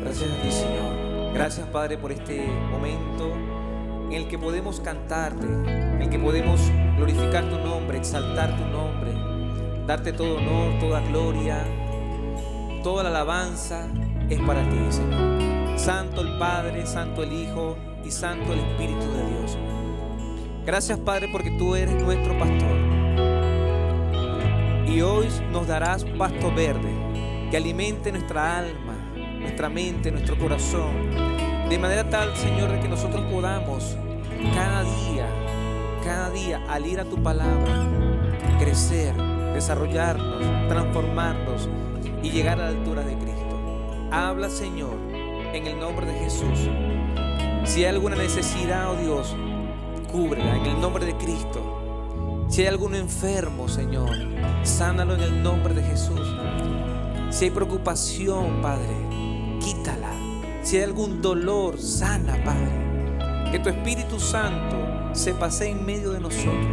Gracias a ti, Señor. Gracias, Padre, por este momento en el que podemos cantarte, en el que podemos glorificar tu nombre, exaltar tu nombre, darte todo honor, toda gloria, toda la alabanza es para ti, Señor. Santo el Padre, Santo el Hijo y Santo el Espíritu de Dios, Señor. Gracias, Padre, porque tú eres nuestro pastor. Y hoy nos darás pasto verde que alimente nuestra alma, nuestra mente, nuestro corazón, de manera tal, Señor, de que nosotros podamos cada día, al ir a tu palabra, crecer, desarrollarnos, transformarnos y llegar a la altura de Cristo. Habla, Señor, en el nombre de Jesús. Si hay alguna necesidad, oh Dios, cúbrela en el nombre de Cristo. Si hay alguno enfermo, Señor, sánalo en el nombre de Jesús. Si hay preocupación, Padre, quítala. Si hay algún dolor, sana, Padre. Que tu Espíritu Santo se pase en medio de nosotros,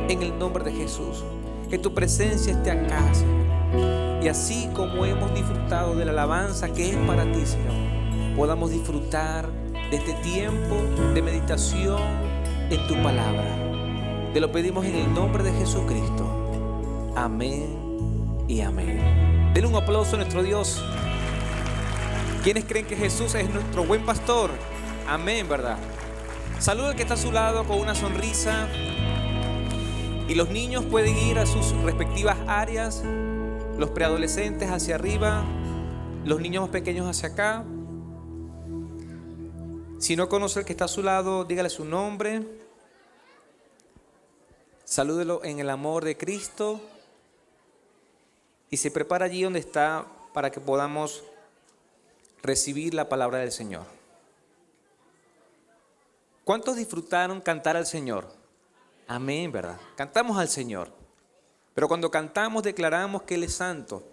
en el nombre de Jesús. Que tu presencia esté acá, Señor. Y así como hemos disfrutado de la alabanza que es para ti, Señor, podamos disfrutar de este tiempo de meditación en tu palabra. Te lo pedimos en el nombre de Jesucristo. Amén y amén. Denle un aplauso a nuestro Dios. ¿Quiénes creen que Jesús es nuestro buen pastor? Amén, ¿verdad? Saluda al que está a su lado con una sonrisa. Y los niños pueden ir a sus respectivas áreas. Los preadolescentes hacia arriba, los niños más pequeños hacia acá. Si no conoce al que está a su lado, dígale su nombre. Salúdelo en el amor de Cristo. Y se prepara allí donde está para que podamos recibir la palabra del Señor. ¿Cuántos disfrutaron cantar al Señor? Amén, ¿verdad? Cantamos al Señor. Pero cuando cantamos declaramos que Él es santo,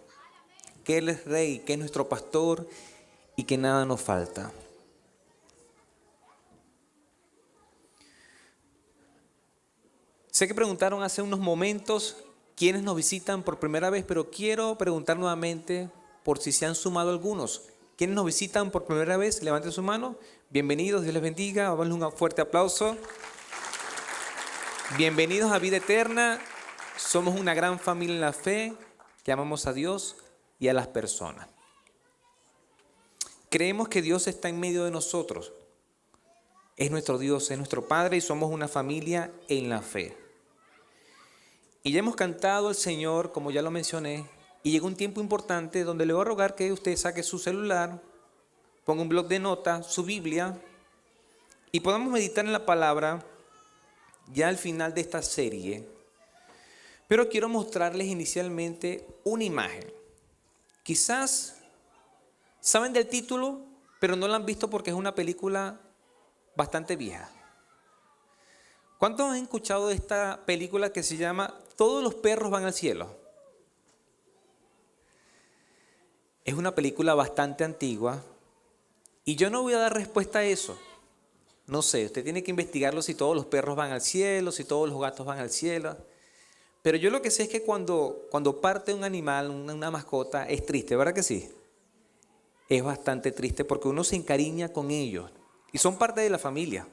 que Él es rey, que es nuestro pastor y que nada nos falta. Sé que preguntaron hace unos momentos quiénes nos visitan por primera vez, pero quiero preguntar nuevamente por si se han sumado algunos. ¿Quiénes nos visitan por primera vez? Levanten su mano. Bienvenidos, Dios les bendiga. Vamos a darles un fuerte aplauso. Bienvenidos a Vida Eterna. Somos una gran familia en la fe que amamos a Dios y a las personas. Creemos que Dios está en medio de nosotros. Es nuestro Dios, es nuestro Padre y somos una familia en la fe. Y ya hemos cantado al Señor, como ya lo mencioné, y llegó un tiempo importante donde le voy a rogar que usted saque su celular, ponga un bloc de notas, su Biblia, y podamos meditar en la palabra ya al final de esta serie. Pero quiero mostrarles inicialmente una imagen. Quizás saben del título, pero no la han visto porque es una película bastante vieja. ¿Cuántos han escuchado de esta película que se llama Todos los perros van al cielo? Es una película bastante antigua y yo no voy a dar respuesta a eso. No sé, usted tiene que investigarlo si todos los perros van al cielo, si todos los gatos van al cielo. Pero yo lo que sé es que cuando parte un animal, una mascota, es triste, ¿verdad que sí? Es bastante triste porque uno se encariña con ellos y son parte de la familia.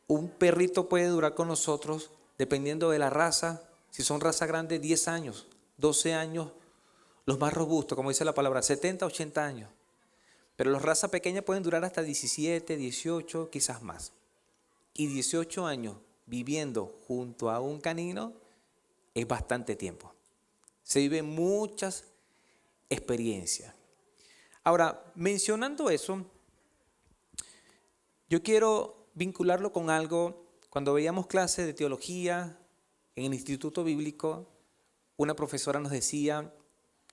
Un perrito puede durar con nosotros, dependiendo de la raza, si son raza grande, 10 años, 12 años, los más robustos, como dice la palabra, 70, 80 años. Pero los razas pequeñas pueden durar hasta 17, 18, quizás más. Y 18 años viviendo junto a un canino es bastante tiempo. Se viven muchas experiencias. Ahora, mencionando eso, yo quiero vincularlo con algo. Cuando veíamos clases de teología en el Instituto Bíblico, una profesora nos decía,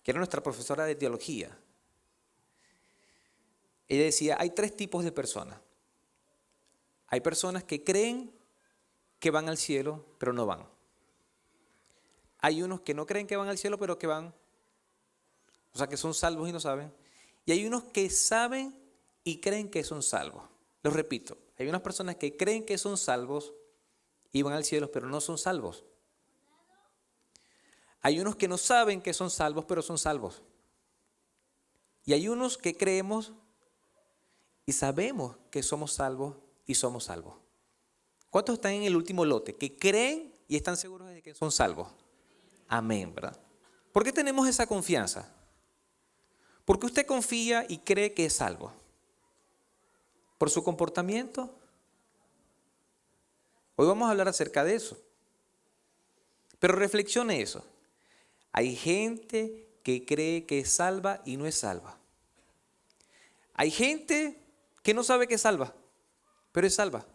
que era nuestra profesora de teología, ella decía, hay 3 tipos de personas. Hay personas que creen que van al cielo, pero no van. Hay unos que no creen que van al cielo, pero que van. O sea, que son salvos y no saben. Y hay unos que saben y creen que son salvos. Lo repito, hay unas personas que creen que son salvos y van al cielo, pero no son salvos. Hay unos que no saben que son salvos, pero son salvos. Y hay unos que creemos y sabemos que somos salvos y somos salvos. ¿Cuántos están en el último lote? Que creen y están seguros de que son salvos. Amén, ¿verdad? ¿Por qué tenemos esa confianza? Porque usted confía y cree que es salvo. ¿Por su comportamiento? Hoy vamos a hablar acerca de eso. Pero reflexione eso. Hay gente que cree que es salva y no es salva. Hay gente que no sabe que es salva, pero es salva.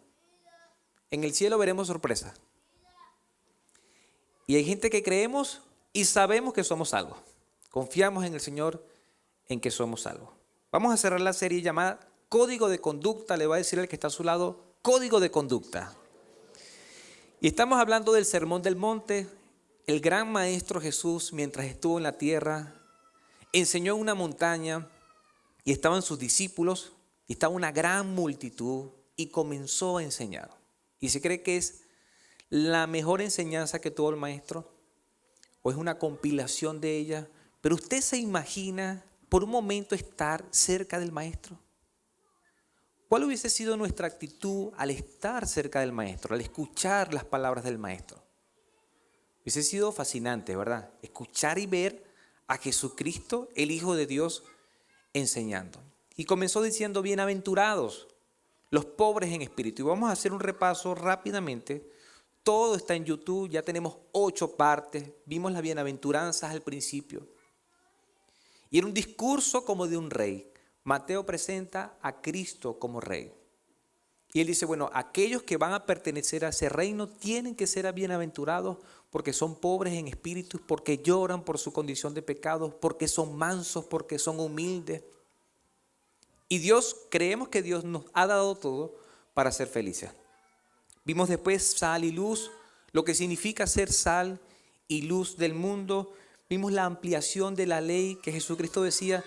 En el cielo veremos sorpresa. Y hay gente que creemos y sabemos que somos salvos. Confiamos en el Señor en que somos salvos. Vamos a cerrar la serie llamada Código de Conducta. Le va a decir al que está a su lado, Código de Conducta. Y estamos hablando del Sermón del Monte. El gran maestro Jesús, mientras estuvo en la tierra, enseñó en una montaña y estaban sus discípulos y estaba una gran multitud y comenzó a enseñar. Y se cree que es la mejor enseñanza que tuvo el maestro o es una compilación de ella. Pero usted se imagina por un momento estar cerca del maestro. ¿Cuál hubiese sido nuestra actitud al estar cerca del maestro, al escuchar las palabras del maestro? Hubiese sido fascinante, ¿verdad? Escuchar y ver a Jesucristo, el Hijo de Dios, enseñando. Y comenzó diciendo, bienaventurados los pobres en espíritu. Y vamos a hacer un repaso rápidamente. Todo está en YouTube, ya tenemos 8 partes. Vimos las bienaventuranzas al principio. Y era un discurso como de un rey. Mateo presenta a Cristo como rey. Y él dice, bueno, aquellos que van a pertenecer a ese reino tienen que ser bienaventurados porque son pobres en espíritu, porque lloran por su condición de pecados, porque son mansos, porque son humildes. Y creemos que Dios nos ha dado todo para ser felices. Vimos después sal y luz, lo que significa ser sal y luz del mundo. Vimos la ampliación de la ley que Jesucristo decía,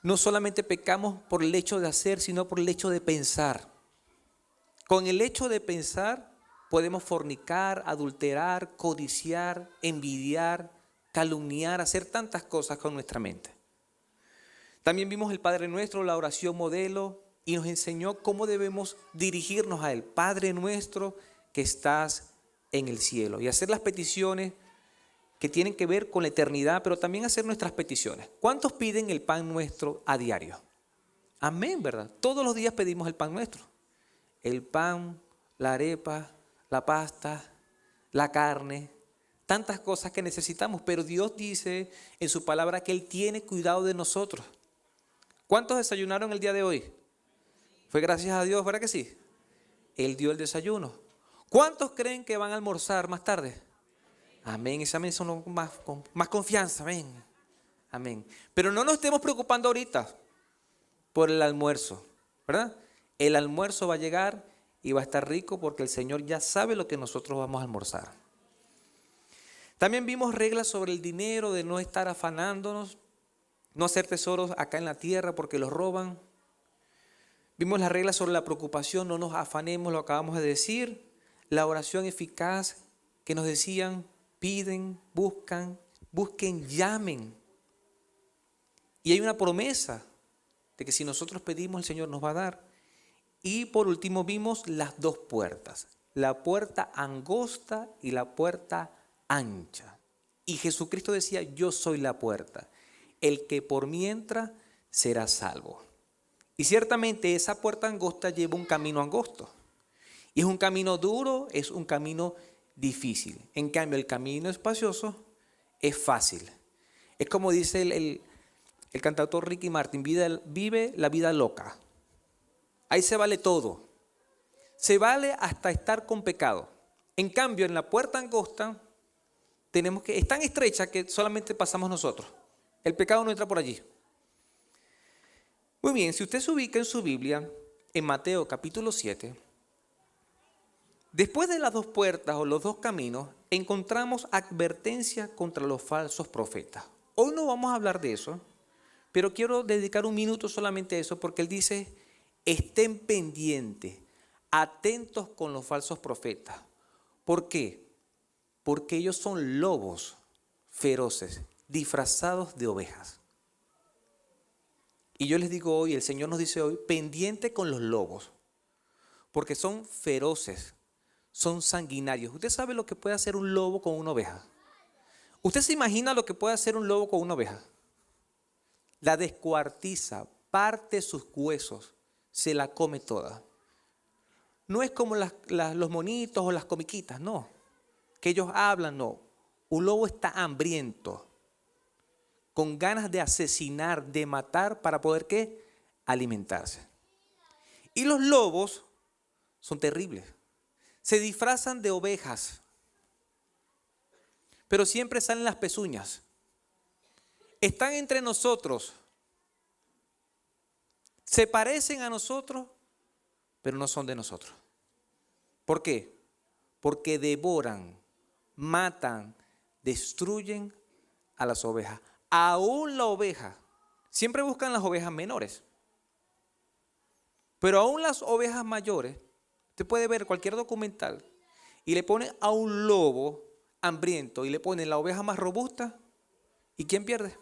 no solamente pecamos por el hecho de hacer, sino por el hecho de pensar. Con el hecho de pensar podemos fornicar, adulterar, codiciar, envidiar, calumniar, hacer tantas cosas con nuestra mente. También vimos el Padre Nuestro, la oración modelo, y nos enseñó cómo debemos dirigirnos a Él. Padre nuestro que estás en el cielo. Y hacer las peticiones que tienen que ver con la eternidad, pero también hacer nuestras peticiones. ¿Cuántos piden el pan nuestro a diario? Amén, ¿verdad? Todos los días pedimos el pan nuestro. El pan, la arepa, la pasta, la carne, tantas cosas que necesitamos. Pero Dios dice en su palabra que Él tiene cuidado de nosotros. ¿Cuántos desayunaron el día de hoy? Fue gracias a Dios, ¿verdad que sí? Él dio el desayuno. ¿Cuántos creen que van a almorzar más tarde? Amén. Esa amén son con más confianza. Amén. Amén. Pero no nos estemos preocupando ahorita por el almuerzo, ¿verdad? El almuerzo va a llegar y va a estar rico porque el Señor ya sabe lo que nosotros vamos a almorzar. También vimos reglas sobre el dinero, de no estar afanándonos, no hacer tesoros acá en la tierra porque los roban. Vimos las reglas sobre la preocupación, no nos afanemos, lo acabamos de decir. La oración eficaz que nos decían, piden, busquen, llamen. Y hay una promesa de que si nosotros pedimos, el Señor nos va a dar. Y por último vimos las 2 puertas, la puerta angosta y la puerta ancha. Y Jesucristo decía, yo soy la puerta, el que por mí entra será salvo. Y ciertamente esa puerta angosta lleva un camino angosto. Y es un camino duro, es un camino difícil. En cambio, el camino espacioso es fácil. Es como dice el cantautor Ricky Martin, vive la vida loca. Ahí se vale todo. Se vale hasta estar con pecado. En cambio, en la puerta angosta, es tan estrecha que solamente pasamos nosotros. El pecado no entra por allí. Muy bien, si usted se ubica en su Biblia, en Mateo capítulo 7, después de las 2 puertas o los 2 caminos, encontramos advertencia contra los falsos profetas. Hoy no vamos a hablar de eso, pero quiero dedicar un minuto solamente a eso porque él dice, estén pendientes, atentos con los falsos profetas. ¿Por qué? Porque ellos son lobos feroces, disfrazados de ovejas. Y yo les digo hoy, el Señor nos dice hoy, pendiente con los lobos, porque son feroces, son sanguinarios. ¿Usted sabe lo que puede hacer un lobo con una oveja? ¿Usted se imagina lo que puede hacer un lobo con una oveja? La descuartiza, parte sus huesos, se la come toda. No es como los monitos o las comiquitas, no. Que ellos hablan, no. Un lobo está hambriento, con ganas de asesinar, de matar para poder ¿qué? Alimentarse. Y los lobos son terribles. Se disfrazan de ovejas, pero siempre salen las pezuñas. Están entre nosotros. Se parecen a nosotros, pero no son de nosotros. ¿Por qué? Porque devoran, matan, destruyen a las ovejas. Aún la oveja, siempre buscan las ovejas menores. Pero aún las ovejas mayores, usted puede ver cualquier documental y le pone a un lobo hambriento y le pone la oveja más robusta. ¿Y quién pierde?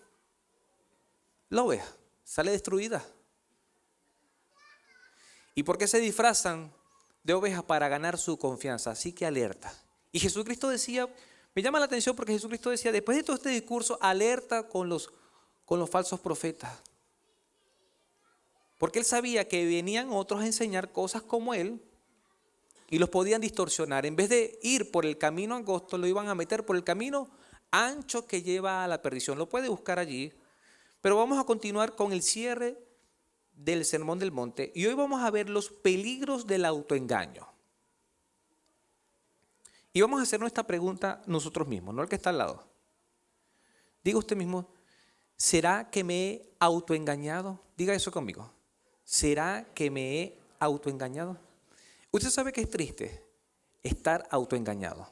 La oveja. Sale destruida. ¿Y por qué se disfrazan de ovejas? Para ganar su confianza. Así que alerta. Y Jesucristo decía, me llama la atención porque Jesucristo decía, después de todo este discurso, alerta con los falsos profetas. Porque él sabía que venían otros a enseñar cosas como él y los podían distorsionar. En vez de ir por el camino angosto, lo iban a meter por el camino ancho que lleva a la perdición. Lo puede buscar allí. Pero vamos a continuar con el cierre del Sermón del Monte y hoy vamos a ver los peligros del autoengaño. Y vamos a hacer nuestra pregunta nosotros mismos, no el que está al lado. Diga usted mismo, ¿será que me he autoengañado? Diga eso conmigo. ¿Será que me he autoengañado? Usted sabe que es triste estar autoengañado.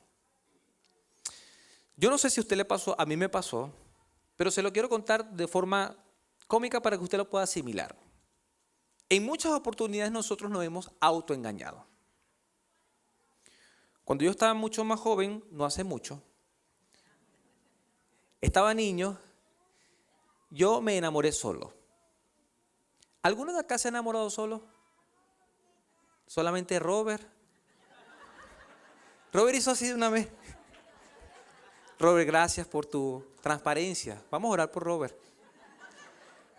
Yo no sé si a usted le pasó, a mí me pasó, pero se lo quiero contar de forma cómica para que usted lo pueda asimilar. En muchas oportunidades nosotros nos hemos autoengañado. Cuando yo estaba mucho más joven, no hace mucho, estaba niño, yo me enamoré solo. ¿Alguno de acá se ha enamorado solo? Solamente Robert. Robert hizo así de una vez. Robert, gracias por tu transparencia. Vamos a orar por Robert.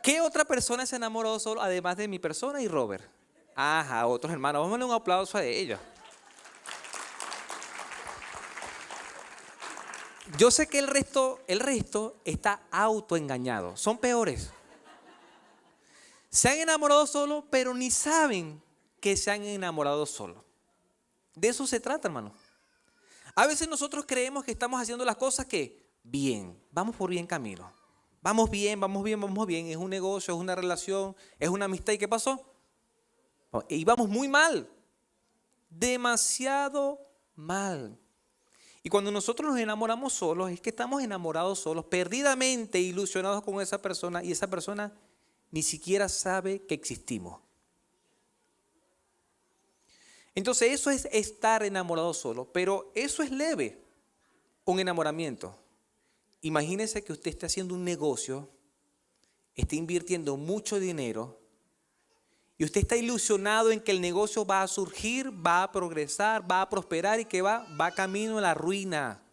¿Qué otra persona se ha enamorado solo además de mi persona y Robert? Ajá, otros hermanos. Vamos a darle un aplauso a ellos. Yo sé que el resto está autoengañado. Son peores. Se han enamorado solo, pero ni saben que se han enamorado solo. De eso se trata, hermano. A veces nosotros creemos que estamos haciendo las cosas que bien, vamos por bien camino. Vamos bien, vamos bien, vamos bien. Es un negocio, es una relación, es una amistad. ¿Y qué pasó? Y vamos muy mal. Demasiado mal. Y cuando nosotros nos enamoramos solos, es que estamos enamorados solos, perdidamente ilusionados con esa persona y esa persona ni siquiera sabe que existimos. Entonces eso es estar enamorado solo, pero eso es leve, un enamoramiento. Imagínese que usted esté haciendo un negocio, esté invirtiendo mucho dinero y usted está ilusionado en que el negocio va a surgir, va a progresar, va a prosperar y que va camino a la ruina.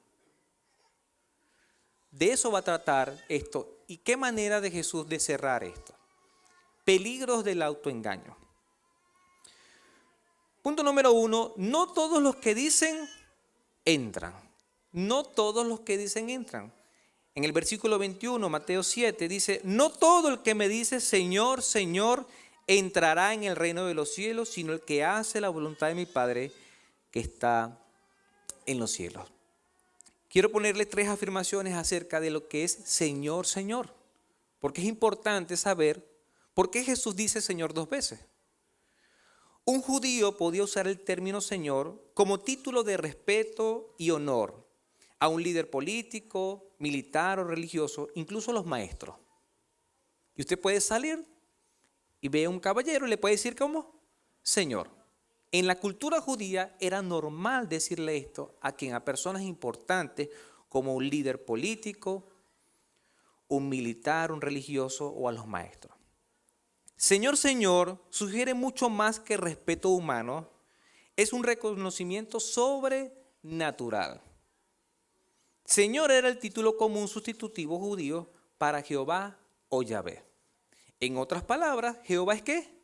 De eso va a tratar esto. ¿Y qué manera de Jesús de cerrar esto? Peligros del autoengaño. Punto número 1, no todos los que dicen entran. No todos los que dicen entran. En el versículo 21, Mateo 7, dice, no todo el que me dice Señor, Señor, entrará en el reino de los cielos, sino el que hace la voluntad de mi Padre que está en los cielos. Quiero ponerle 3 afirmaciones acerca de lo que es Señor, Señor, porque es importante saber por qué Jesús dice Señor 2 veces. Un judío podía usar el término Señor como título de respeto y honor a un líder político, militar o religioso, incluso a los maestros. Y usted puede salir y ve a un caballero y le puede decir ¿cómo? Señor. En la cultura judía era normal decirle esto a personas importantes como un líder político, un militar, un religioso o a los maestros. Señor, Señor sugiere mucho más que respeto humano. Es un reconocimiento sobrenatural. Señor era el título común sustitutivo judío para Jehová o Yahvé. En otras palabras, Jehová es ¿qué?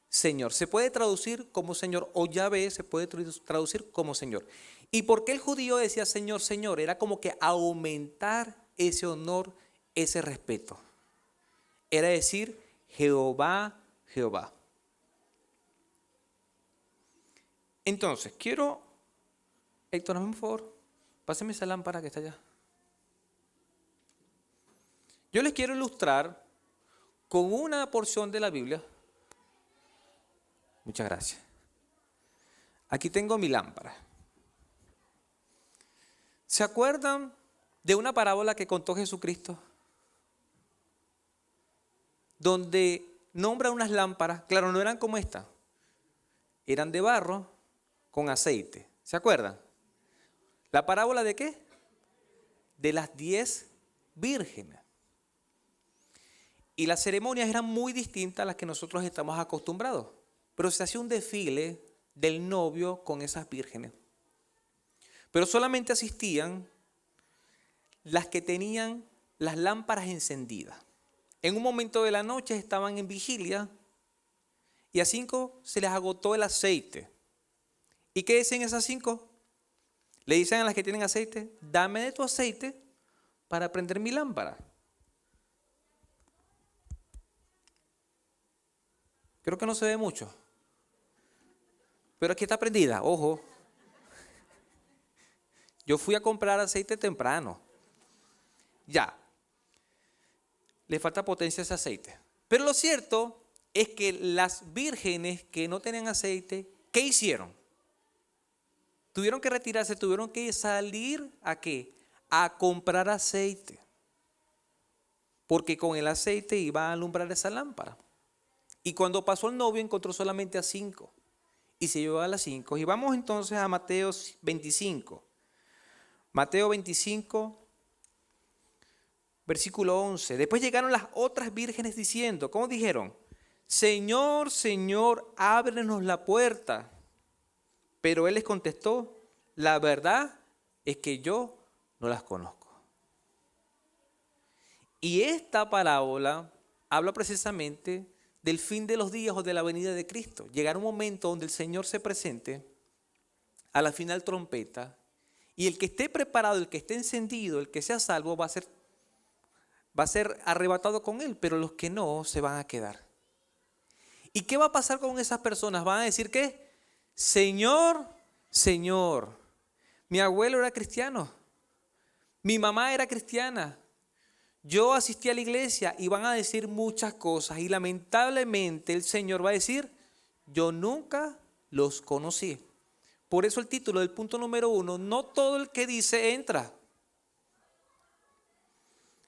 Señor. Se puede traducir como Señor, o Yahvé se puede traducir como Señor. ¿Y por qué el judío decía Señor, Señor? Era como que aumentar ese honor, ese respeto. Era decir Jehová, Jehová. Entonces, quiero, Héctor, hazme un favor, pásame esa lámpara que está allá. Yo les quiero ilustrar con una porción de la Biblia. Muchas gracias. Aquí tengo mi lámpara. ¿Se acuerdan de una parábola que contó Jesucristo? Donde nombra unas lámparas, claro, no eran como esta, eran de barro con aceite. ¿Se acuerdan? ¿La parábola de qué? De las 10 vírgenes. Y las ceremonias eran muy distintas a las que nosotros estamos acostumbrados. Pero se hacía un desfile del novio con esas vírgenes. Pero solamente asistían las que tenían las lámparas encendidas. En un momento de la noche estaban en vigilia y a 5 se les agotó el aceite. ¿Y qué dicen esas 5? Le dicen a las que tienen aceite, dame de tu aceite para prender mi lámpara. Creo que no se ve mucho. Pero aquí está prendida, ojo. Yo fui a comprar aceite temprano. Ya. Le falta potencia a ese aceite. Pero lo cierto es que las vírgenes que no tenían aceite, ¿qué hicieron? Tuvieron que retirarse, tuvieron que salir ¿a qué? A comprar aceite. Porque con el aceite iba a alumbrar esa lámpara. Y cuando pasó el novio encontró solamente a 5. Y se llevó a las 5. Y vamos entonces a Mateo 25. Mateo 25, versículo 11. Después llegaron las otras vírgenes diciendo, ¿cómo dijeron? Señor, Señor, ábrenos la puerta. Pero él les contestó, la verdad es que yo no las conozco. Y esta parábola habla precisamente del fin de los días o de la venida de Cristo. Llegará un momento donde el Señor se presente a la final trompeta y el que esté preparado, el que esté encendido, el que sea salvo va a ser arrebatado con él, pero los que no se van a quedar. ¿Y qué va a pasar con esas personas? Van a decir ¿qué? Señor, Señor, mi abuelo era cristiano, mi mamá era cristiana, yo asistí a la iglesia, y van a decir muchas cosas y lamentablemente el Señor va a decir, yo nunca los conocí. Por eso el título del punto número 1, no todo el que dice entra.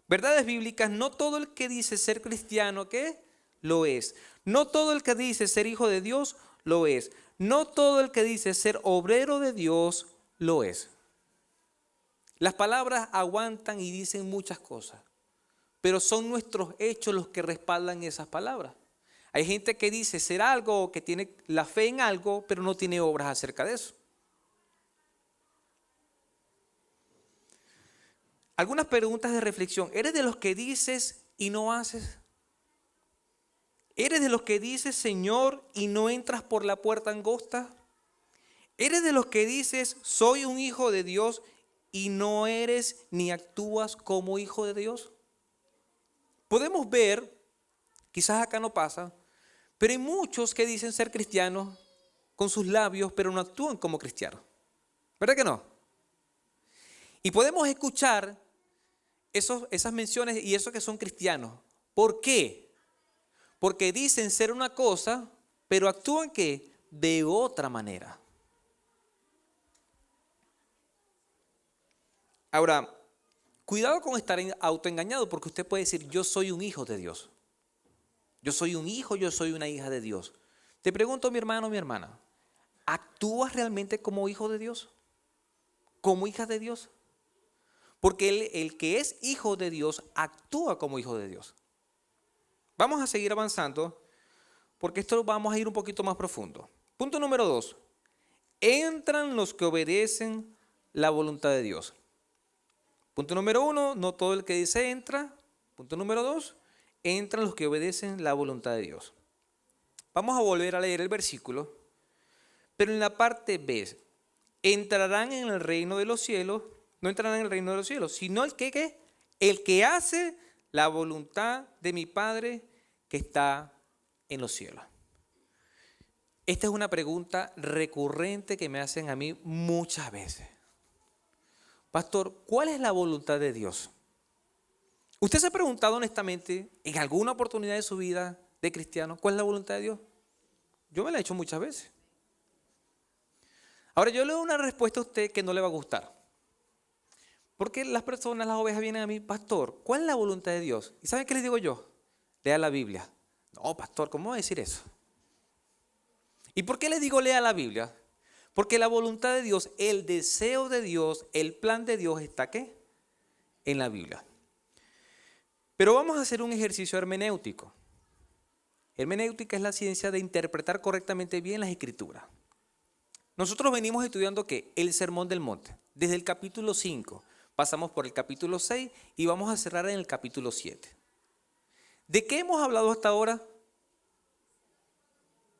Verdades bíblicas, no todo el que dice ser cristiano, ¿qué? Lo es. No todo el que dice ser hijo de Dios, lo es. No todo el que dice ser obrero de Dios, lo es. Las palabras aguantan y dicen muchas cosas, pero son nuestros hechos los que respaldan esas palabras. Hay gente que dice ser algo, que tiene la fe en algo, pero no tiene obras acerca de eso. Algunas preguntas de reflexión. ¿Eres de los que dices y no haces? ¿Eres de los que dices Señor y no entras por la puerta angosta? ¿Eres de los que dices soy un hijo de Dios y no eres ni actúas como hijo de Dios? Podemos ver, quizás acá no pasa, pero hay muchos que dicen ser cristianos con sus labios, pero no actúan como cristianos. ¿Verdad que no? Y podemos escuchar esas menciones y esos que son cristianos. ¿Por qué? Porque dicen ser una cosa, pero actúan ¿qué? De otra manera. Ahora, cuidado con estar autoengañado, porque usted puede decir, yo soy un hijo de Dios. Yo soy un hijo, yo soy una hija de Dios. Te pregunto, mi hermano, mi hermana, ¿actúas realmente como hijo de Dios? ¿Como hija de Dios? Porque el que es hijo de Dios actúa como hijo de Dios. Vamos a seguir avanzando. porque esto vamos a ir un poquito más profundo. Punto número 2. Entran los que obedecen la voluntad de Dios. Punto número 1, no todo el que dice entra. Punto número 2, entran los que obedecen la voluntad de Dios. Vamos a volver a leer el versículo, pero en la parte B, entrarán en el reino de los cielos, no entrarán en el reino de los cielos, sino el que hace la voluntad de mi Padre que está en los cielos. Esta es una pregunta recurrente que me hacen a mí muchas veces. Pastor, ¿cuál es la voluntad de Dios? ¿Usted se ha preguntado honestamente en alguna oportunidad de su vida de cristiano cuál es la voluntad de Dios? Yo me la he hecho muchas veces. Ahora yo le doy una respuesta a usted que no le va a gustar. Porque las personas, las ovejas vienen a mí, pastor, ¿cuál es la voluntad de Dios? ¿Y saben qué les digo yo? Lea la Biblia. No, pastor, ¿cómo va a decir eso? ¿Y por qué les digo lea la Biblia? Porque la voluntad de Dios, el deseo de Dios, el plan de Dios está ¿qué? En la Biblia. Pero vamos a hacer un ejercicio hermenéutico. Hermenéutica es la ciencia de interpretar correctamente bien las escrituras. Nosotros venimos estudiando ¿qué? El Sermón del Monte. Desde el capítulo 5 pasamos por el capítulo 6 y vamos a cerrar en el capítulo 7. ¿De qué hemos hablado hasta ahora?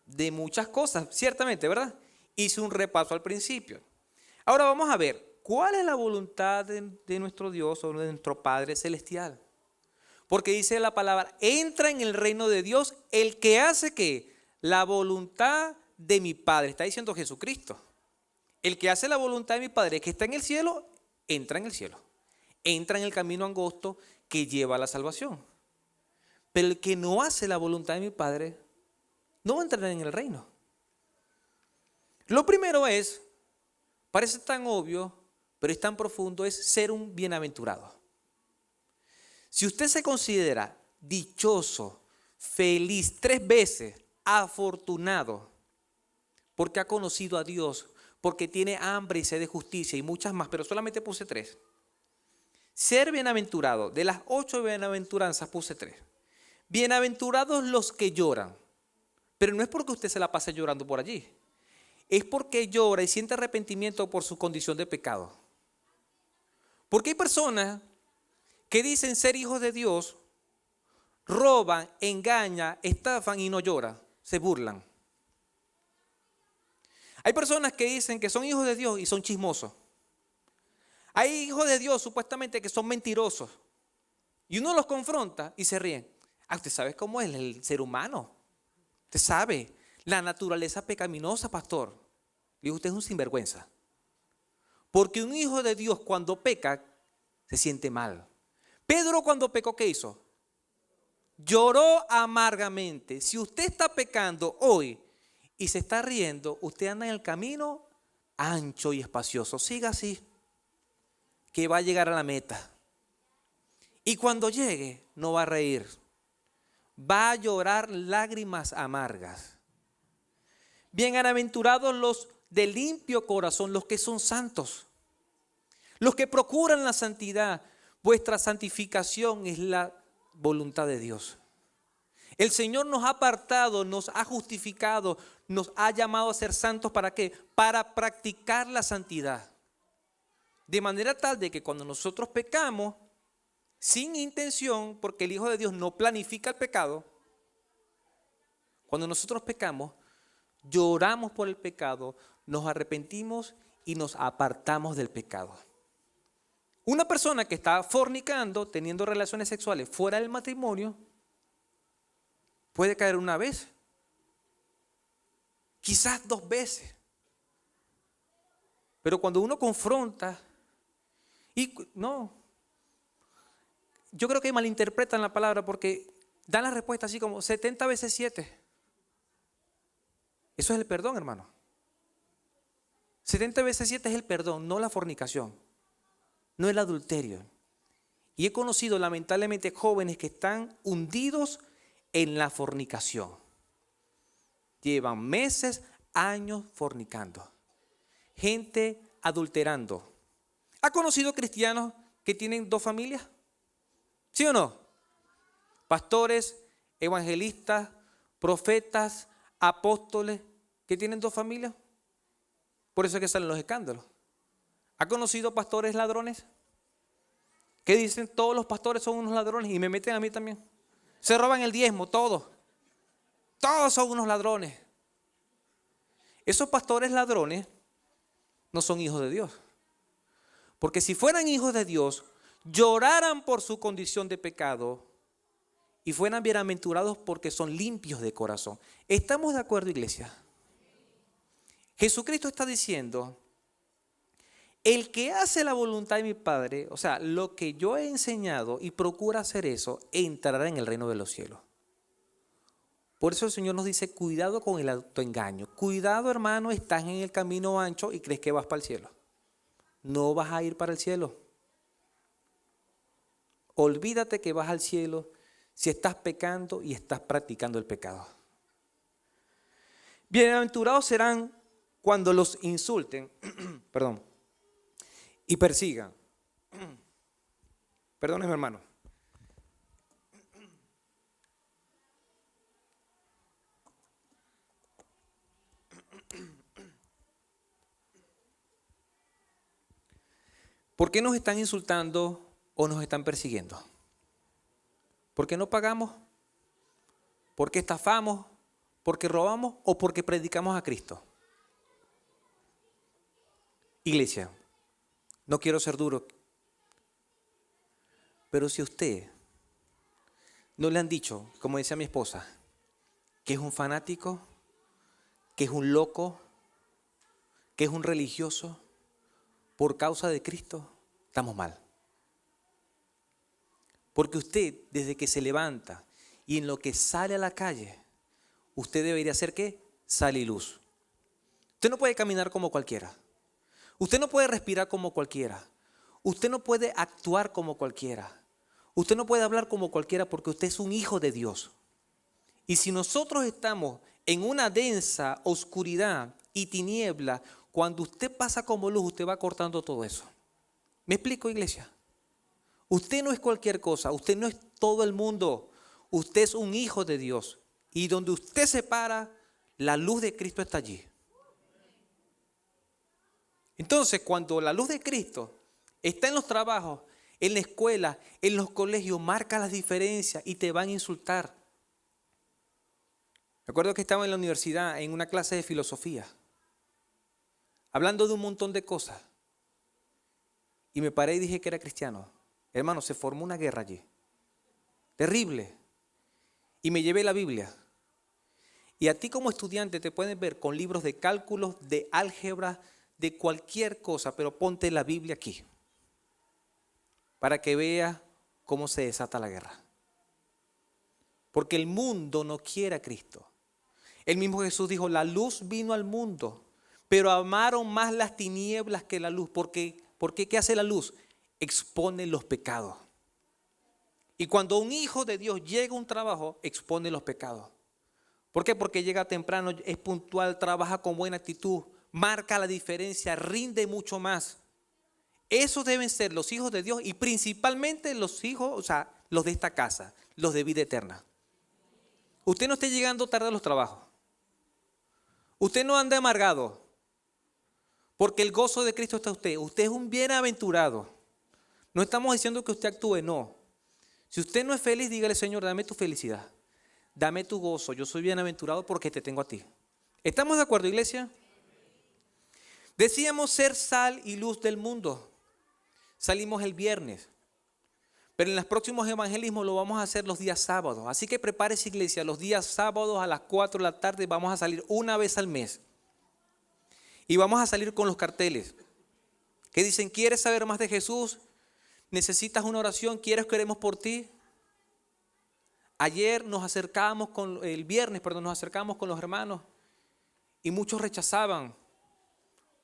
De muchas cosas, ciertamente, ¿verdad? Hice un repaso al principio. Ahora vamos a ver cuál es la voluntad de nuestro Dios o de nuestro Padre Celestial. Porque dice la palabra, entra en el reino de Dios el que hace ¿qué? La voluntad de mi Padre. Está diciendo Jesucristo. El que hace la voluntad de mi Padre que está en el cielo, entra en el cielo. Entra en el camino angosto que lleva a la salvación. Pero el que no hace la voluntad de mi Padre, no va a entrar en el reino. Lo primero es, parece tan obvio, pero es tan profundo, es ser un bienaventurado. Si usted se considera dichoso, feliz, 3 veces, afortunado, porque ha conocido a Dios, porque tiene hambre y sed de justicia y muchas más, pero solamente puse 3. Ser bienaventurado, de las 8 bienaventuranzas puse 3. Bienaventurados los que lloran, pero no es porque usted se la pase llorando por allí, es porque llora y siente arrepentimiento por su condición de pecado. Porque hay personas que dicen ser hijos de Dios, roban, engañan, estafan y no lloran, se burlan. Hay personas que dicen que son hijos de Dios y son chismosos. Hay hijos de Dios supuestamente que son mentirosos. Y uno los confronta y se ríen. Usted sabe cómo es el ser humano. Usted sabe la naturaleza pecaminosa, pastor. Le digo, usted es un sinvergüenza. Porque un hijo de Dios cuando peca se siente mal. Pedro cuando pecó, ¿qué hizo? Lloró amargamente. Si usted está pecando hoy y se está riendo, usted anda en el camino ancho y espacioso. Siga así, que va a llegar a la meta. Y cuando llegue, no va a reír. Va a llorar lágrimas amargas. Bienaventurados los de limpio corazón, los que son santos, los que procuran la santidad. Vuestra santificación es la voluntad de Dios. El Señor nos ha apartado, nos ha justificado, nos ha llamado a ser santos. ¿Para qué? Para practicar la santidad. De manera tal de que cuando nosotros pecamos, sin intención, porque el Hijo de Dios no planifica el pecado, cuando nosotros pecamos, lloramos por el pecado, nos arrepentimos y nos apartamos del pecado. Una persona que está fornicando, teniendo relaciones sexuales fuera del matrimonio, puede caer una vez, quizás 2 veces. Pero cuando uno confronta, yo creo que malinterpretan la palabra porque dan la respuesta así como 70 veces 7. Eso es el perdón, hermano. 70 veces 7 es el perdón, no la fornicación, no el adulterio. Y he conocido lamentablemente jóvenes que están hundidos en la fornicación. Llevan meses, años fornicando. Gente adulterando. ¿Ha conocido cristianos que tienen 2 familias? ¿Sí o no? Pastores, evangelistas, profetas, apóstoles, que tienen dos familias. Por eso es que salen los escándalos. ¿Ha conocido pastores ladrones? Que dicen todos los pastores son unos ladrones y me meten a mí también. Se roban el diezmo, todos. Todos son unos ladrones. Esos pastores ladrones no son hijos de Dios. Porque si fueran hijos de Dios, lloraran por su condición de pecado y fueran bienaventurados porque son limpios de corazón. ¿Estamos de acuerdo, iglesia? Jesucristo está diciendo, el que hace la voluntad de mi Padre, o sea, lo que yo he enseñado y procura hacer eso, entrará en el reino de los cielos. Por eso el Señor nos dice, cuidado con el autoengaño. Cuidado, hermano, estás en el camino ancho y crees que vas para el cielo. No vas a ir para el cielo. Olvídate que vas al cielo si estás pecando y estás practicando el pecado. Bienaventurados serán cuando los insulten, perdón, y persigan. Perdónenme, hermano. ¿Por qué nos están insultando o nos están persiguiendo? ¿Por qué no pagamos? ¿Por qué estafamos? ¿Por qué robamos? ¿O porque predicamos a Cristo? Iglesia, no quiero ser duro, pero si a usted no le han dicho, como decía mi esposa, que es un fanático, que es un loco, que es un religioso, por causa de Cristo, estamos mal. Porque usted, desde que se levanta y en lo que sale a la calle, usted debería ser ¿qué? Sal y luz. Usted no puede caminar como cualquiera. Usted no puede respirar como cualquiera. Usted no puede actuar como cualquiera. Usted no puede hablar como cualquiera porque usted es un hijo de Dios. Y si nosotros estamos en una densa oscuridad y tiniebla, cuando usted pasa como luz, usted va cortando todo eso. ¿Me explico, iglesia? Usted no es cualquier cosa, usted no es todo el mundo. Usted es un hijo de Dios. Y donde usted se para, la luz de Cristo está allí. Entonces, cuando la luz de Cristo está en los trabajos, en la escuela, en los colegios, marca las diferencias y te van a insultar. Me acuerdo que estaba en la universidad en una clase de filosofía, hablando de un montón de cosas. Y me paré y dije que era cristiano. Hermano, se formó una guerra allí. Terrible. Y me llevé la Biblia. Y a ti como estudiante te pueden ver con libros de cálculos, de álgebra, de cualquier cosa, pero ponte la Biblia aquí. Para que veas cómo se desata la guerra. Porque el mundo no quiere a Cristo. El mismo Jesús dijo, la luz vino al mundo, pero amaron más las tinieblas que la luz. ¿Por qué? ¿Qué hace la luz? Expone los pecados. Y cuando un hijo de Dios llega a un trabajo, expone los pecados. ¿Por qué? Porque llega temprano, es puntual, trabaja con buena actitud, marca la diferencia, rinde mucho más. Esos deben ser los hijos de Dios y principalmente los hijos, o sea, los de esta casa, los de vida eterna. Usted no esté llegando tarde a los trabajos. Usted no anda amargado. Porque el gozo de Cristo está en usted. Usted es un bienaventurado. No estamos diciendo que usted actúe, no. Si usted no es feliz, dígale, Señor, dame tu felicidad. Dame tu gozo. Yo soy bienaventurado porque te tengo a ti. ¿Estamos de acuerdo, iglesia? Decíamos ser sal y luz del mundo. Salimos el viernes. Pero en los próximos evangelismos lo vamos a hacer los días sábados. Así que prepárese, iglesia. Los días sábados a las 4 de la tarde vamos a salir una vez al mes. Y vamos a salir con los carteles que dicen, ¿quieres saber más de Jesús? ¿Necesitas una oración? ¿Quieres que oremos por ti? Ayer el viernes nos acercamos con los hermanos y muchos rechazaban.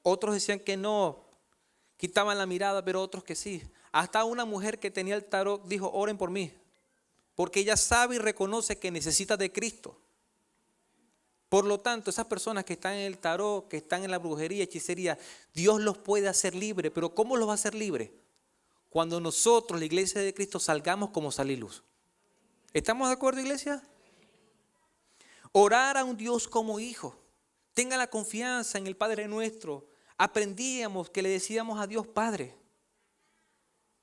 Otros decían que no, quitaban la mirada, pero otros que sí. Hasta una mujer que tenía el tarot dijo, oren por mí, porque ella sabe y reconoce que necesita de Cristo. Por lo tanto, esas personas que están en el tarot, que están en la brujería, hechicería, Dios los puede hacer libres. Pero ¿cómo los va a hacer libres? Cuando nosotros, la iglesia de Cristo, salgamos como sal y luz. ¿Estamos de acuerdo, iglesia? Orar a un Dios como hijo. Tenga la confianza en el Padre nuestro. Aprendíamos que le decíamos a Dios Padre.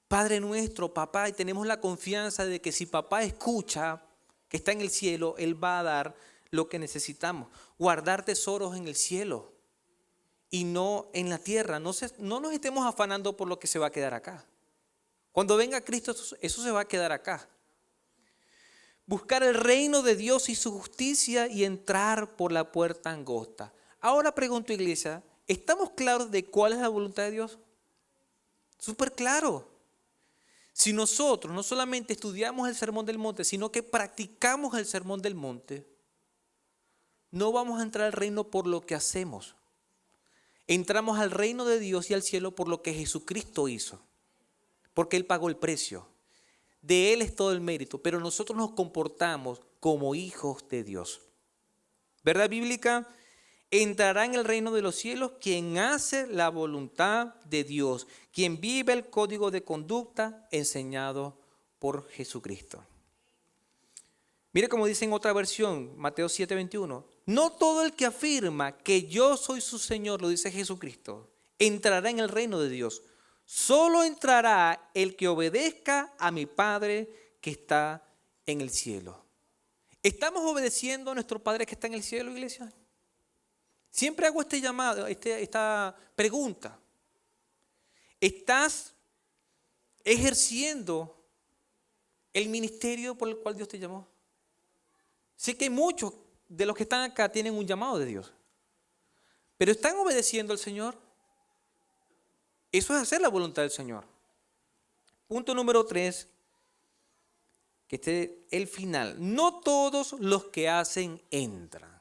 Padre nuestro, papá, y tenemos la confianza de que si papá escucha que está en el cielo, Él va a dar lo que necesitamos. Guardar tesoros en el cielo y no en la tierra. No nos estemos afanando por lo que se va a quedar acá. Cuando venga Cristo, eso se va a quedar acá. Buscar el reino de Dios y su justicia y entrar por la puerta angosta. Ahora pregunto, iglesia, ¿estamos claros de cuál es la voluntad de Dios? Súper claro. Si nosotros no solamente estudiamos el Sermón del Monte, sino que practicamos el Sermón del Monte, no vamos a entrar al reino por lo que hacemos. Entramos al reino de Dios y al cielo por lo que Jesucristo hizo. Porque Él pagó el precio. De Él es todo el mérito, pero nosotros nos comportamos como hijos de Dios. ¿Verdad bíblica? Entrará en el reino de los cielos quien hace la voluntad de Dios, quien vive el código de conducta enseñado por Jesucristo. Mire como dice en otra versión, Mateo 7:21. No todo el que afirma que yo soy su Señor, lo dice Jesucristo, entrará en el reino de Dios. Solo entrará el que obedezca a mi Padre que está en el cielo. ¿Estamos obedeciendo a nuestro Padre que está en el cielo, iglesia? Siempre hago este llamado, esta pregunta. ¿Estás ejerciendo el ministerio por el cual Dios te llamó? Sé que muchos de los que están acá tienen un llamado de Dios. ¿Pero están obedeciendo al Señor? Eso es hacer la voluntad del Señor. Punto número 3, que este es el final. No todos los que hacen entran.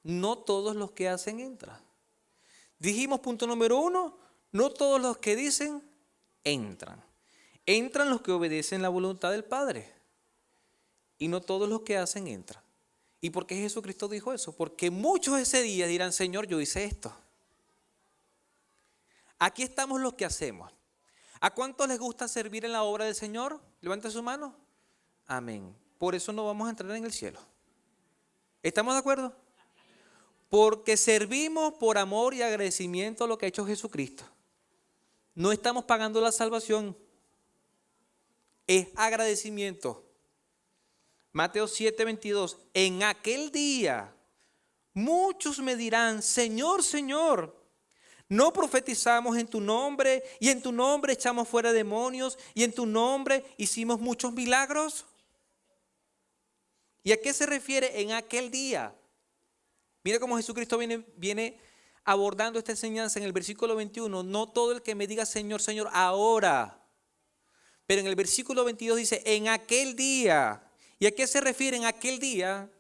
No todos los que hacen entran. Dijimos punto número 1, no todos los que dicen entran. Entran los que obedecen la voluntad del Padre. Y no todos los que hacen entran. ¿Y por qué Jesucristo dijo eso? Porque muchos ese día dirán, Señor, yo hice esto. Aquí estamos los que hacemos. ¿A cuántos les gusta servir en la obra del Señor? Levante su mano. Amén. Por eso no vamos a entrar en el cielo. ¿Estamos de acuerdo? Porque servimos por amor y agradecimiento a lo que ha hecho Jesucristo. No estamos pagando la salvación. Es agradecimiento. Mateo 7:22. En aquel día muchos me dirán, Señor, Señor, ¿no profetizamos en tu nombre y en tu nombre echamos fuera demonios y en tu nombre hicimos muchos milagros? ¿Y a qué se refiere en aquel día? Mira cómo Jesucristo viene abordando esta enseñanza en el versículo 21. No todo el que me diga Señor, Señor, ahora. Pero en el versículo 22 dice, en aquel día. ¿Y a qué se refiere en aquel día?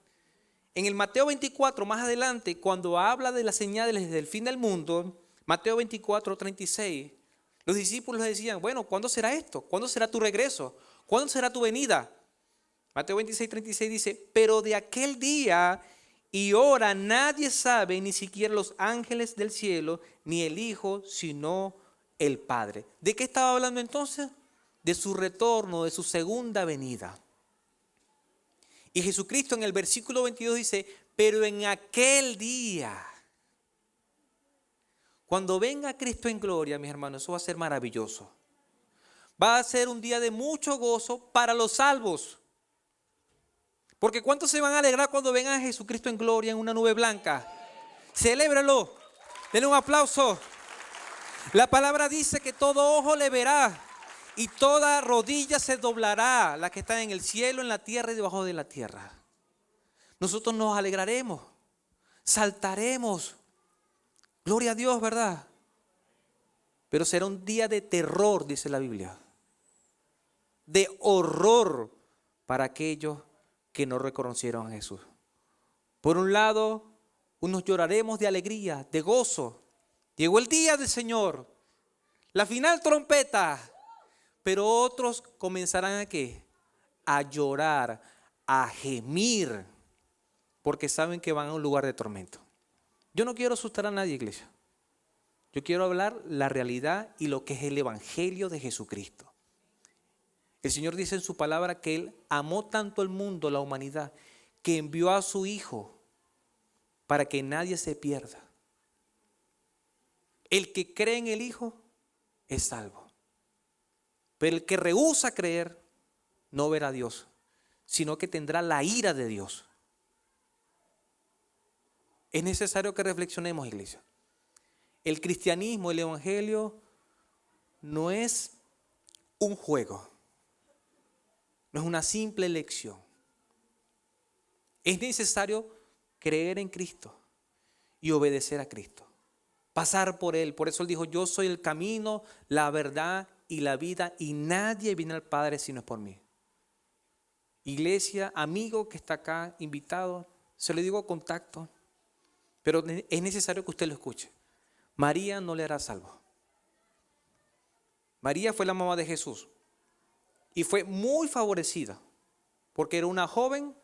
En el Mateo 24, más adelante, cuando habla de las señales del fin del mundo, Mateo 24:36, los discípulos decían, bueno, ¿cuándo será esto? ¿Cuándo será tu regreso? ¿Cuándo será tu venida? Mateo 26:36 dice, pero de aquel día y hora nadie sabe, ni siquiera los ángeles del cielo, ni el Hijo, sino el Padre. ¿De qué estaba hablando entonces? De su retorno, de su segunda venida. Y Jesucristo en el versículo 22 dice, pero en aquel día, cuando venga Cristo en gloria, mis hermanos, eso va a ser maravilloso. Va a ser un día de mucho gozo para los salvos. Porque ¿cuántos se van a alegrar cuando venga Jesucristo en gloria en una nube blanca? Celébralo. Denle un aplauso. La palabra dice que todo ojo le verá y toda rodilla se doblará, la que está en el cielo, en la tierra y debajo de la tierra. Nosotros nos alegraremos, saltaremos. Gloria a Dios, ¿verdad? Pero será un día de terror, dice la Biblia. De horror para aquellos que no reconocieron a Jesús. Por un lado, unos lloraremos de alegría, de gozo. Llegó el día del Señor, la final trompeta. Pero otros comenzarán ¿a qué? A llorar, a gemir, porque saben que van a un lugar de tormento. Yo no quiero asustar a nadie, iglesia. Yo quiero hablar la realidad y lo que es el evangelio de Jesucristo. El Señor dice en su palabra que Él amó tanto al mundo, la humanidad, que envió a su Hijo para que nadie se pierda. El que cree en el Hijo es salvo. Pero el que rehúsa creer no verá a Dios, sino que tendrá la ira de Dios. Es necesario que reflexionemos, iglesia. El cristianismo, el evangelio, no es un juego. No es una simple elección. Es necesario creer en Cristo y obedecer a Cristo. Pasar por Él. Por eso Él dijo, yo soy el camino, la verdad y la vida, y nadie viene al Padre si no es por mí. Iglesia, amigo que está acá, invitado, se lo digo a contacto, pero es necesario que usted lo escuche. María no le hará salvo. María fue la mamá de Jesús y fue muy favorecida porque era una joven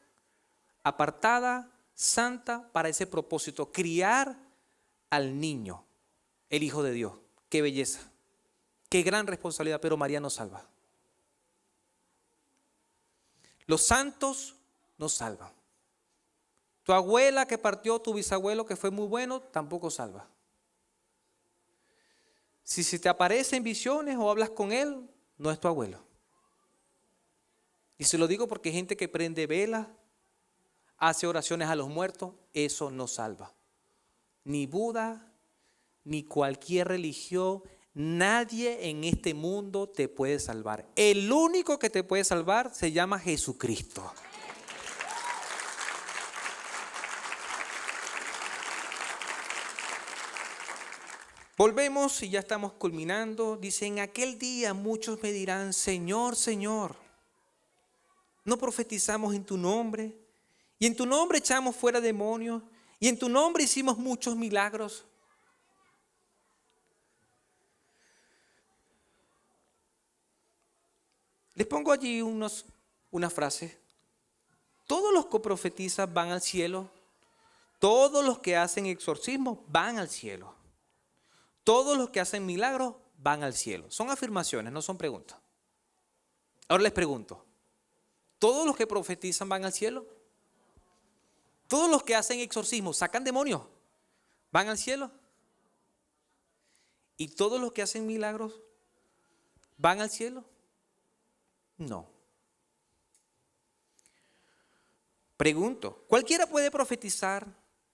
apartada, santa para ese propósito, criar al niño, el Hijo de Dios. Qué belleza, qué gran responsabilidad, pero María no salva. Los santos nos salvan. Tu abuela que partió, tu bisabuelo que fue muy bueno, tampoco salva. Si se te aparecen visiones o hablas con él, no es tu abuelo. Y se lo digo porque hay gente que prende velas, hace oraciones a los muertos, eso no salva. Ni Buda, ni cualquier religión, nadie en este mundo te puede salvar. El único que te puede salvar se llama Jesucristo. Volvemos y ya estamos culminando. Dice, en aquel día muchos me dirán, Señor, Señor, ¿no profetizamos en tu nombre? Y en tu nombre echamos fuera demonios. Y en tu nombre hicimos muchos milagros. Les pongo allí una frase. Todos los que profetizan van al cielo. Todos los que hacen exorcismo van al cielo. Todos los que hacen milagros van al cielo. Son afirmaciones, no son preguntas. Ahora les pregunto, ¿todos los que profetizan van al cielo? ¿Todos los que hacen exorcismo, sacan demonios, van al cielo? ¿Y todos los que hacen milagros van al cielo? No. Pregunto, ¿cualquiera puede profetizar,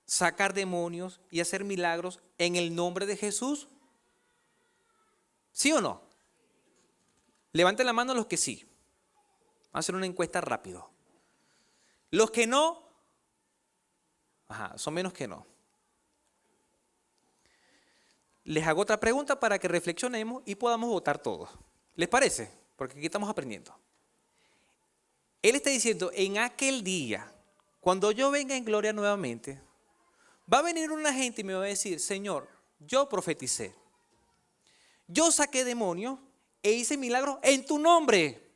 sacar demonios y hacer milagros en el nombre de Jesús? ¿Sí o no? Levanten la mano los que sí. Vamos a hacer una encuesta rápido. Los que no, son menos que no. Les hago otra pregunta para que reflexionemos y podamos votar todos. ¿Les parece? Porque aquí estamos aprendiendo. Él está diciendo, en aquel día, cuando yo venga en gloria nuevamente, va a venir una gente y me va a decir, Señor, yo profeticé, yo saqué demonios e hice milagros en tu nombre.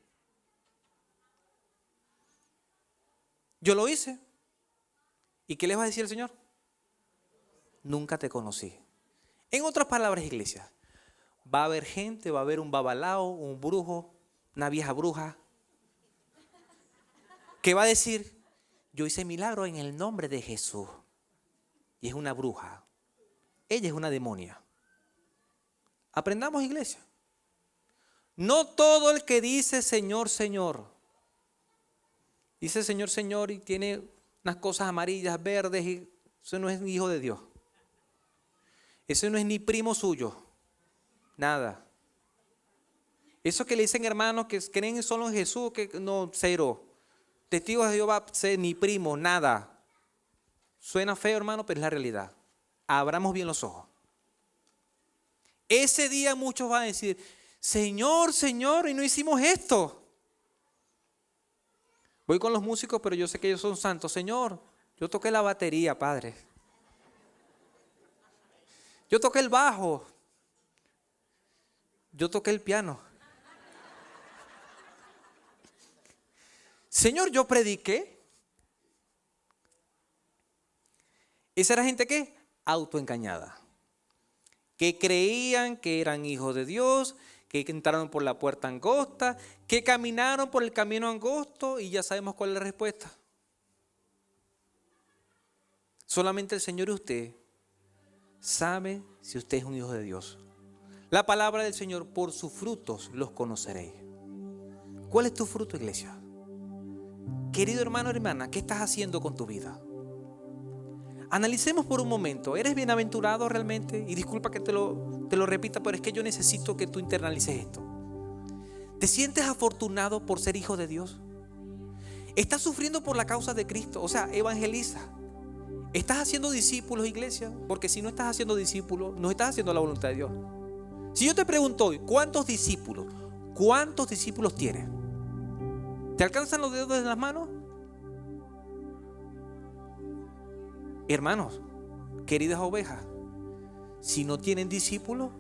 Yo lo hice. ¿Y qué les va a decir el Señor? Nunca te conocí. En otras palabras, iglesia, va a haber gente, va a haber un babalao, un brujo, una vieja bruja, que va a decir, yo hice milagros en el nombre de Jesús. Y es una bruja. Ella es una demonia. Aprendamos, iglesia. No todo el que dice Señor, Señor, dice Señor, Señor y tiene unas cosas amarillas, verdes, y eso no es hijo de Dios. Eso no es ni primo suyo. Nada. Eso que le dicen hermanos que creen solo en Jesús, que no, cero. Testigos de Jehová, ni primo, nada. Suena feo, hermano, pero es la realidad. Abramos bien los ojos. Ese día muchos van a decir, Señor, Señor, y no hicimos esto. Voy con los músicos, pero yo sé que ellos son santos. Señor, yo toqué la batería, Padre. Yo toqué el bajo. Yo toqué el piano. Señor, yo prediqué. Esa era gente que autoengañada, que creían que eran hijos de Dios, que entraron por la puerta angosta, que caminaron por el camino angosto y ya sabemos cuál es la respuesta. Solamente el Señor y usted sabe si usted es un hijo de Dios. La palabra del Señor: por sus frutos los conoceréis. ¿Cuál es tu fruto, iglesia? Querido hermano o hermana, ¿qué estás haciendo con tu vida? Analicemos por un momento. ¿Eres bienaventurado realmente? Y disculpa que te lo repita, pero es que yo necesito que tú internalices esto. ¿Te sientes afortunado por ser hijo de Dios? ¿Estás sufriendo por la causa de Cristo? O sea, evangeliza. ¿Estás haciendo discípulos, iglesia? Porque si no estás haciendo discípulos, no estás haciendo la voluntad de Dios. Si yo te pregunto hoy, ¿cuántos discípulos tienes? ¿Te alcanzan los dedos de las manos? Hermanos, queridas ovejas, si no tienen discípulos,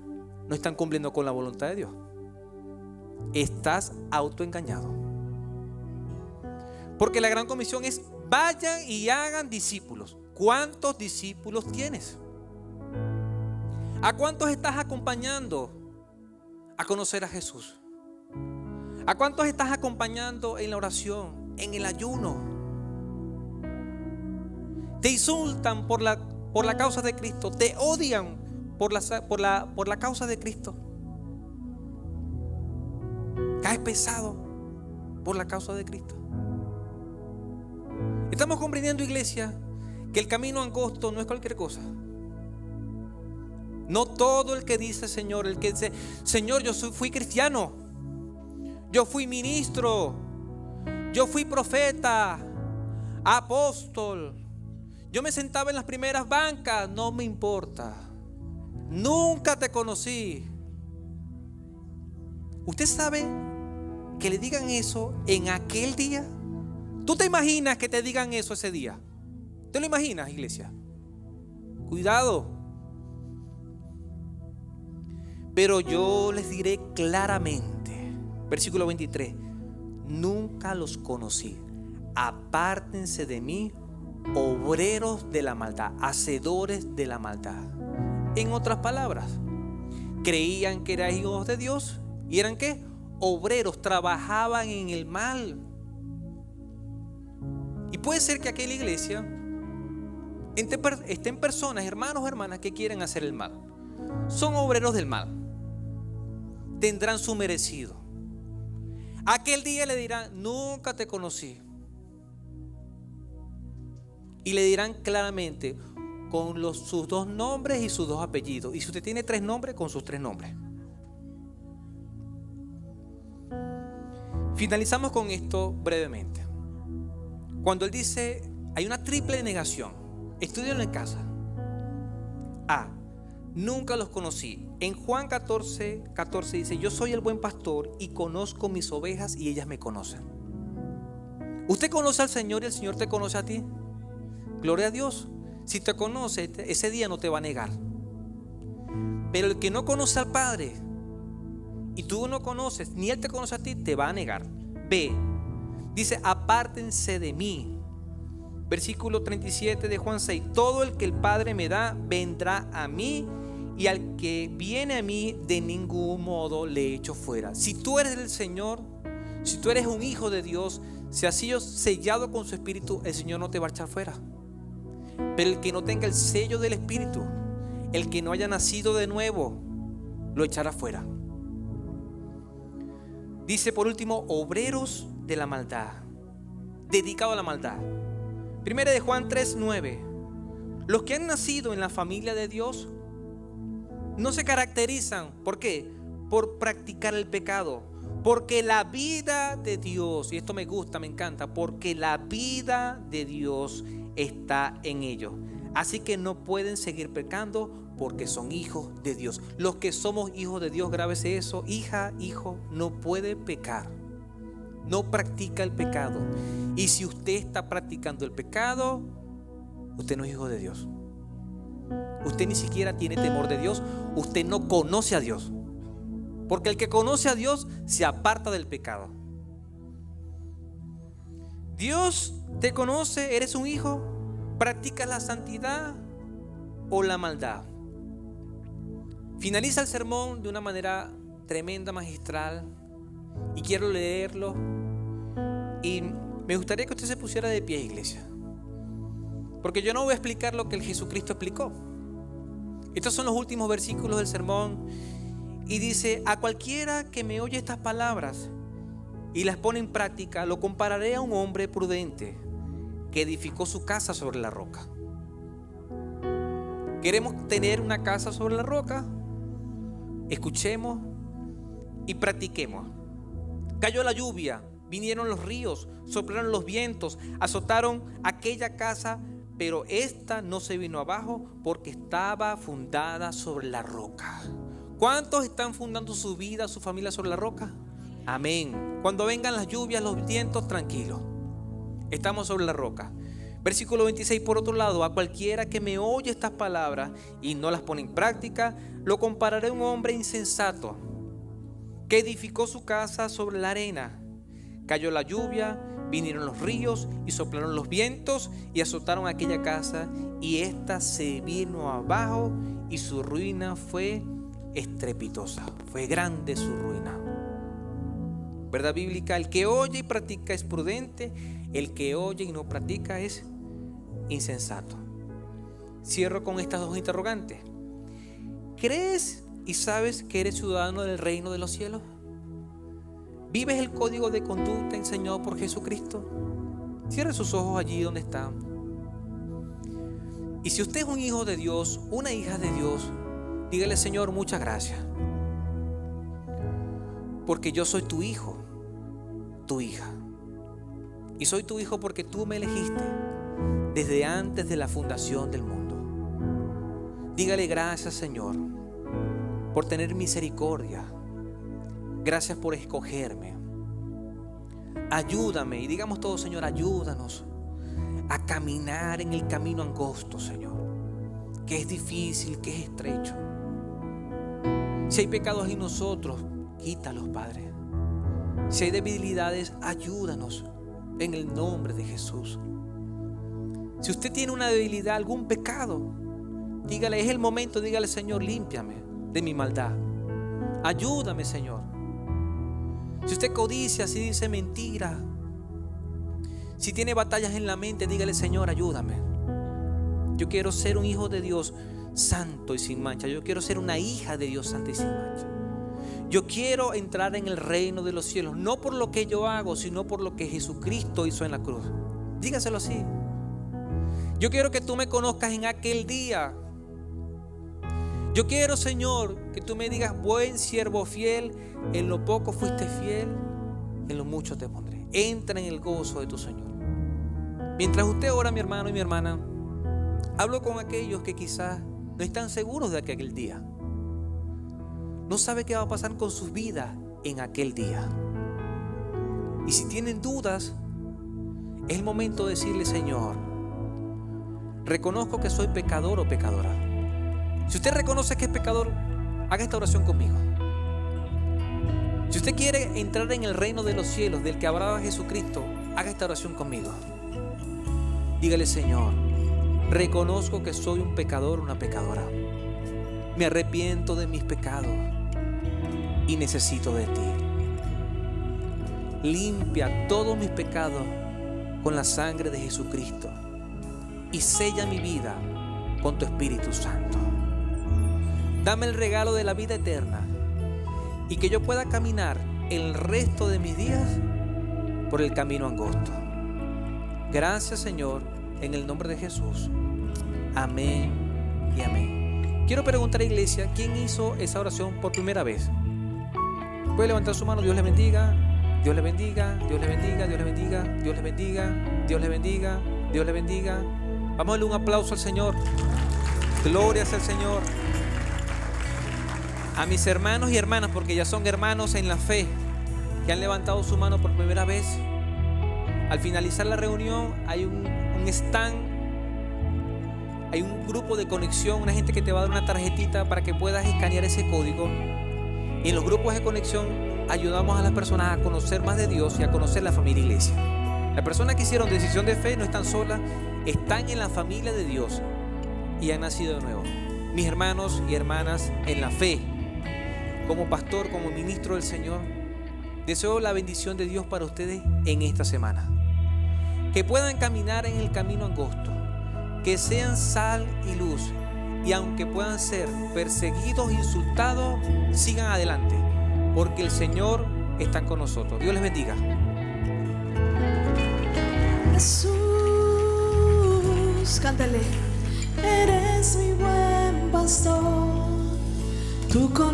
no están cumpliendo con la voluntad de Dios. Estás autoengañado. Porque la gran comisión es: vayan y hagan discípulos. ¿Cuántos discípulos tienes? ¿A cuántos estás acompañando a conocer a Jesús? ¿A cuántos estás acompañando en la oración, en el ayuno? Te insultan por la causa de Cristo. Te odian por la causa de Cristo. Caes pesado por la causa de Cristo. Estamos comprendiendo, iglesia, que el camino angosto no es cualquier cosa. No todo el que dice Señor, el que dice Señor, fui cristiano, yo fui ministro, yo fui profeta, apóstol, yo me sentaba en las primeras bancas, no me importa, nunca te conocí. ¿Usted sabe que le digan eso en aquel día? ¿Tú te imaginas que te digan eso ese día? ¿Te lo imaginas, iglesia? Cuidado. Pero yo les diré claramente, versículo 23: nunca los conocí. Apártense de mí, obreros de la maldad, hacedores de la maldad. En otras palabras, creían que eran hijos de Dios y eran ¿qué? Obreros, trabajaban en el mal. Y puede ser que aquí en la iglesia estén personas, hermanos o hermanas, que quieren hacer el mal. Son obreros del mal. Tendrán su merecido. Aquel día le dirán: nunca te conocí. Y le dirán claramente con sus 2 nombres y sus 2 apellidos. Y si usted tiene 3 nombres, con sus 3 nombres. Finalizamos con esto brevemente. Cuando él dice, hay una triple negación. Estúdienlo en casa. A: nunca los conocí. En Juan 14:14 dice: yo soy el buen pastor y conozco mis ovejas y ellas me conocen. ¿Usted conoce al Señor y el Señor te conoce a ti? Gloria a Dios. Si te conoce, ese día no te va a negar. Pero el que no conoce al Padre y tú no conoces, ni Él te conoce a ti, te va a negar. B: dice: apártense de mí. Versículo 37 de Juan 6: todo el que el Padre me da vendrá a mí, y al que viene a mí de ningún modo le echo fuera. Si tú eres del Señor, si tú eres un hijo de Dios, si has sido sellado con su Espíritu, el Señor no te va a echar fuera. Pero el que no tenga el sello del Espíritu, el que no haya nacido de nuevo, lo echará fuera. Dice por último: obreros de la maldad, dedicado a la maldad. Primera de Juan 3:9: los que han nacido en la familia de Dios no se caracterizan, ¿por qué? Por practicar el pecado, porque la vida de Dios, y esto me gusta, me encanta, porque la vida de Dios está en ellos. Así que no pueden seguir pecando porque son hijos de Dios. Los que somos hijos de Dios, grábese eso, hija, hijo, no puede pecar. No practica el pecado. Y si usted está practicando el pecado, usted no es hijo de Dios. Usted ni siquiera tiene temor de Dios. Usted no conoce a Dios. Porque el que conoce a Dios se aparta del pecado. Dios te conoce, eres un hijo, practicas la santidad o la maldad. Finaliza el sermón de una manera tremenda, magistral, y quiero leerlo. Y me gustaría que usted se pusiera de pie, iglesia. Porque yo no voy a explicar lo que el Jesucristo explicó. Estos son los últimos versículos del sermón. Y dice: a cualquiera que me oye estas palabras y las pone en práctica, lo compararé a un hombre prudente que edificó su casa sobre la roca. ¿Queremos tener una casa sobre la roca? Escuchemos y practiquemos. Cayó la lluvia, vinieron los ríos, soplaron los vientos, azotaron aquella casa, pero esta no se vino abajo porque estaba fundada sobre la roca. ¿Cuántos están fundando su vida, su familia sobre la roca? Amén. Cuando vengan las lluvias, los vientos, tranquilos. Estamos sobre la roca. Versículo 26, por otro lado: a cualquiera que me oye estas palabras y no las pone en práctica, lo compararé a un hombre insensato que edificó su casa sobre la arena. Cayó la lluvia, vinieron los ríos y soplaron los vientos y azotaron aquella casa, y ésta se vino abajo, y su ruina fue estrepitosa. Fue grande su ruina. Verdad bíblica: el que oye y practica es prudente, el que oye y no practica es insensato. Cierro con estas dos interrogantes. ¿Crees y sabes que eres ciudadano del reino de los cielos? ¿Vives el código de conducta enseñado por Jesucristo? Cierre sus ojos allí donde están. Y si usted es un hijo de Dios, una hija de Dios, dígale: Señor, muchas gracias, porque yo soy tu hijo, tu hija. Y soy tu hijo porque tú me elegiste desde antes de la fundación del mundo. Dígale: gracias, Señor, por tener misericordia. Gracias por escogerme. Ayúdame, y digamos todos: Señor, ayúdanos a caminar en el camino angosto, Señor, que es difícil, que es estrecho. Si hay pecados en nosotros, quítalos, Padre. Si hay debilidades, ayúdanos en el nombre de Jesús. Si usted tiene una debilidad, algún pecado, dígale: es el momento, dígale: Señor, límpiame de mi maldad. Ayúdame, Señor. Si usted codicia, si dice mentira, si tiene batallas en la mente, dígale: Señor, ayúdame. Yo quiero ser un hijo de Dios santo y sin mancha. Yo quiero ser una hija de Dios santa y sin mancha. Yo quiero entrar en el reino de los cielos, no por lo que yo hago, sino por lo que Jesucristo hizo en la cruz. Dígaselo así. Yo quiero que tú me conozcas en aquel día. Yo quiero, Señor, que tú me digas: buen siervo fiel, en lo poco fuiste fiel, en lo mucho te pondré. Entra en el gozo de tu Señor. Mientras usted ora, mi hermano y mi hermana, hablo con aquellos que quizás no están seguros de aquel día. No sabe qué va a pasar con sus vidas en aquel día. Y si tienen dudas, es el momento de decirle: Señor, reconozco que soy pecador o pecadora. Si usted reconoce que es pecador, haga esta oración conmigo. Si usted quiere entrar en el reino de los cielos del que hablaba Jesucristo, haga esta oración conmigo. Dígale: Señor, reconozco que soy un pecador, una pecadora. Me arrepiento de mis pecados y necesito de ti. Limpia todos mis pecados con la sangre de Jesucristo y sella mi vida con tu Espíritu Santo. Dame el regalo de la vida eterna y que yo pueda caminar el resto de mis días por el camino angosto. Gracias, Señor, en el nombre de Jesús. Amén y amén. Quiero preguntar a la iglesia: ¿quién hizo esa oración por primera vez? Puede levantar su mano. Dios le bendiga, Dios le bendiga, Dios le bendiga, Dios le bendiga, Dios le bendiga, Dios le bendiga, Dios le bendiga. Vamos a darle un aplauso al Señor. Gloria al Señor. A mis hermanos y hermanas, porque ya son hermanos en la fe, que han levantado su mano por primera vez. Al finalizar la reunión hay un stand, hay un grupo de conexión, una gente que te va a dar una tarjetita para que puedas escanear ese código. Y en los grupos de conexión ayudamos a las personas a conocer más de Dios y a conocer la familia iglesia. Las personas que hicieron decisión de fe no están solas, están en la familia de Dios y han nacido de nuevo. Mis hermanos y hermanas en la fe, como pastor, como ministro del Señor, deseo la bendición de Dios para ustedes en esta semana. Que puedan caminar en el camino angosto, que sean sal y luz, y aunque puedan ser perseguidos, insultados, sigan adelante, porque el Señor está con nosotros. Dios les bendiga. Jesús, cántale. Eres mi buen pastor, tu corazón